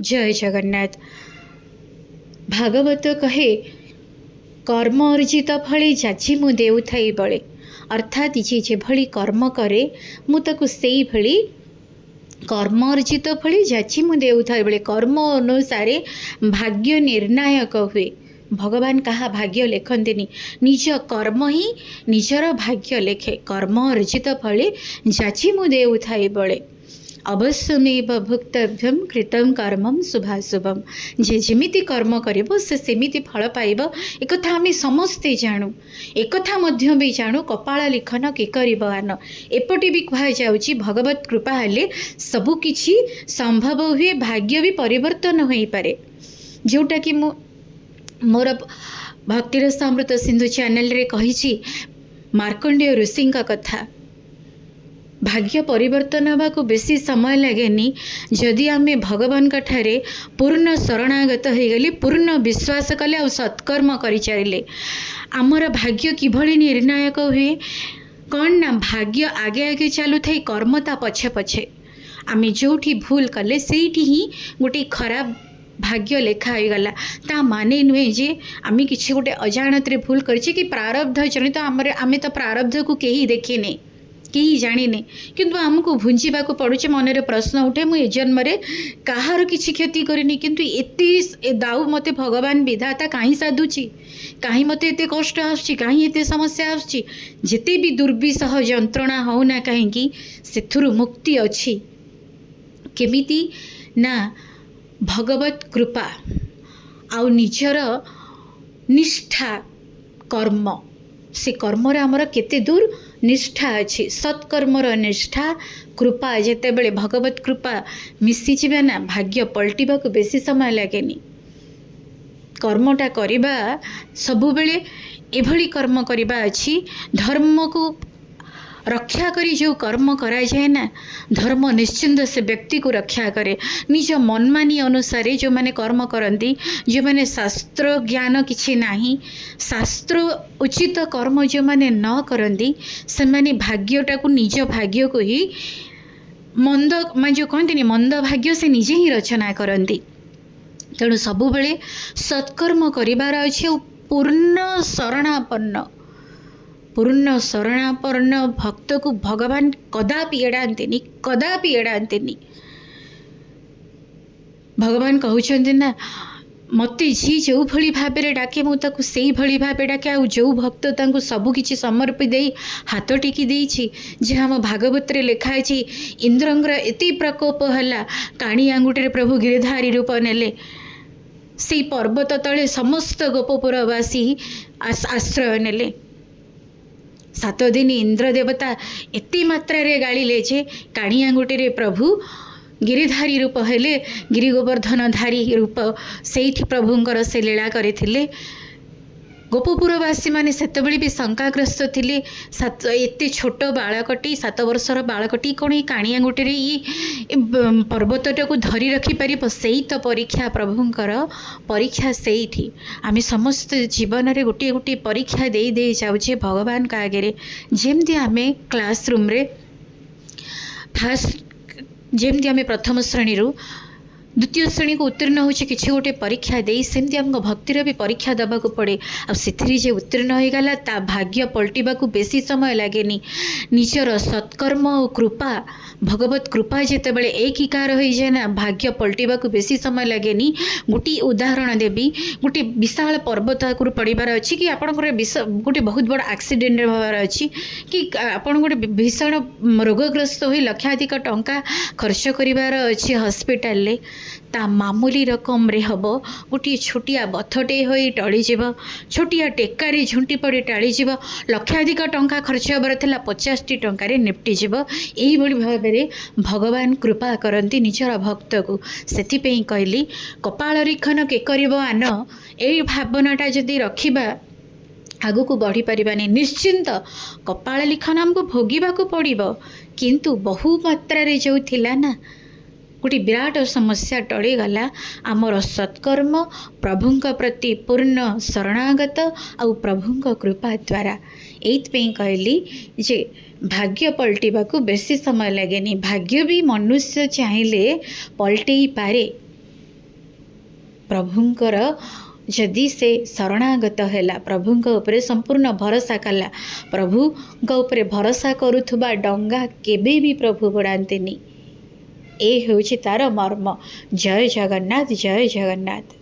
जय जगन्नाथ। भागवत कहे कर्म अर्जित फले जाची मु देउथाई बळे। अर्थात जे भली कर्म करे मुझे से भली कर्म अर्जित फले जाची मु देउथाई बळे। कर्म अनुसार भाग्य निर्णायक हुए। भगवान कहा भाग्य लेखन्तिनी, निज कर्म ही निजर भाग्य लेखे। कर्म अर्जित फले जाची मु देउथाई बळे। अवश्यमेव भुक्तव्यम कृतम कर्मम शुभाशुभम। जे जेमिति कर्म करिबो से सेमिति फल पाइब। एक कथा आमे समस्ते जानू। एक कथा मध्य भी जानू कपाळ लिखन के करिब आन। एपटे भी कहा जाउची भगवत कृपा हेले सबु किछि संभव हुए, भाग्य भी परिवर्तन होई पारे। जोटा कि मोर भक्तिरसामृत सिंधु चैनल रे कहिछि मार्कंडेय ऋषि का कथा। भाग्य परिवर्तन होगा को बेसी समय लगेनी जदि आमे भगवान का ठारे पूर्ण शरणागत हो गली, पूर्ण विश्वास कले और सत्कर्म करि चलिले। आमर भाग्य किभली निर्णायक हुए कौन ना, भाग्य आगे आगे चलू थाई, कर्म ता पछे पछे। आमे जोठी भूल कले सेठी ही गोटे खराब भाग्य लेखा हो गला। ता माने नुहे जे आमे किछि गोटे अजाणत रे भूल करछि कि प्रारब्ध जनित आमे तो प्रारब्ध को केही देखिने, कहीं जाने, किंतु आमको भुंजा को पड़ुचे। मन प्रश्न उठे मु जन्म कहार किसी क्षति करनी, किंतु एते दाऊ मते भगवान विधाता कहीं साधुची, कहीं मते एते कष्ट आसुची, कहीं एते समस्या आसुची। जेते भी दुर्विसह जंत्रणा होना कहीं सेथुरु मुक्ति अच्छी केमिति ना भगवत कृपा आउ निजर निष्ठा कर्म। से कर्म आमर केते दूर निष्ठा अच्छी, सत्कर्मर निष्ठा कृपा जेते बेले भगवत कृपा मिसी जिबे ना भाग्य पलटिबा को बेसी समय लागेनी। कर्मटा करिबा सबु बेले एभली कर्म करिबा अच्छी। धर्म को रक्षा करी जो कर्म कराए जाए ना, धर्म निश्चिंत से व्यक्ति को रक्षा करे। निज मनमानी अनुसार जो माने कर्म करती, जो माने शास्त्र ज्ञान किछि नाही, शास्त्र उचित कर्म जो माने न करती, से माने भाग्यटा को निज भाग्य को ही मंद मान जो कहते मंद भाग्य से निजे ही रचना करती। तेणु सबु बेले सत्कर्म करिबार अछि। पूर्ण शरणापन्न भक्त को भगवान कदापि एड़ांतिनी, कदापि एड़ांतिनी। भगवान कहउछन्ति ना, मते जी जो भली भाबे डाके मु ताकू सेई भली भाबे डाके। आ जो भक्त तांको सबु किछि समर्पि देई हाथ टेकी देइछि। जे हम भागवत रे लेखा अछि, इंद्रंगर एति प्रकोप हला, काणी आंगुटे प्रभु गिरिधारी रूप नेले। सेई पर्वत तले समस्त गोपपुरवासी आश्रय नेले। 7 दिन इंद्र देवता एति मात्रा रे गाड़िले जे काणी आंगुटे रे प्रभु गिरिधारी रूप हेले, गिरि गोवर्धनधारी रूप सेठी प्रभुंकर से लीला करथिले। गोपपुरवासी माने सेतबेले भी शंकाग्रस्त थिले। एते छोट बालकटी, 7 वर्षर बालकटी कौन ये काणी आंगुटे रे पर्वतटा को धरी रखी पारिब? सेई तो परीक्षा, प्रभुंकर परीक्षा सेठी। आमे समस्त जीवन रे गोटे गोटे परीक्षा दे दे जाउछे भगवान का आगे। जेमती आमे क्लासरूम रे फास्ट, जेमती आमे प्रथम श्रेणी रु द्वितीय श्रेणी को उत्तीर्ण होचे किसी गोटे परीक्षा दे, सेमती आमको भक्तिर भी परीक्षा दबा को पड़े। आ सेथि जे उत्तीर्ण हो गला ता भाग्य पलटिबा को बेसी समय लागेनी। निजर सत्कर्म और कृपा, भगवत कृपा जेते बेले एकीकार हो जाए ना, भाग्य पलटिबा को बेसी समय लागेनी। गोटे उदाहरण देबी। गोटे विशाल पर्वत आगुर पड़बार अच्छी कि आपण गोटे बहुत बड़ा एक्सीडेंट होबार अच्छी कि आपण गोटे भीषण रोगग्रस्त हो लक्षाधिक टंका खर्च करिवार अच्छी हॉस्पिटल ले, ता मामूली रकम रे हबो गोटे छोटिया बथटे होई टळी जीव, छोटिया टेकारी झुंटी पड़ी टाड़ी जीव। लक्षाधिक टंका खर्च होबार थिला 50टी टंका रे निपटी जीव। एही बड़ी भाबरे भगवान कृपा करती निजर भक्त को। सेथिपई कहली कपाळ लिखन के करिबो आन, एही भावनाटा जदि रखिबा आगु को बढ़ी पारिबानी। निश्चिंत कपाळ लिखन हमको भोगिबा को पड़िबो, किंतु बहु मात्रा रे जो थिला ना गोटे विराट समस्या टळीगला। आमर सत्कर्म, प्रभुंक प्रति पूर्ण शरणागत आउ प्रभुंक कृपा द्वारा। एइथपई कहली जे भाग्य पलटिबा को बेसी समय लागेनी। भाग्य भी मनुष्य चाहिले पलटई पारे, प्रभुंकर जदि से शरणागत है प्रभुंक उपरे संपूर्ण भरोसा कला प्रभुंक उपरे भरोसा करुथुबा डंगा केबे भी प्रभु बुड़ांतिनी। ए होछि तार मर्म। जय जगन्नाथ जय जगन्नाथ।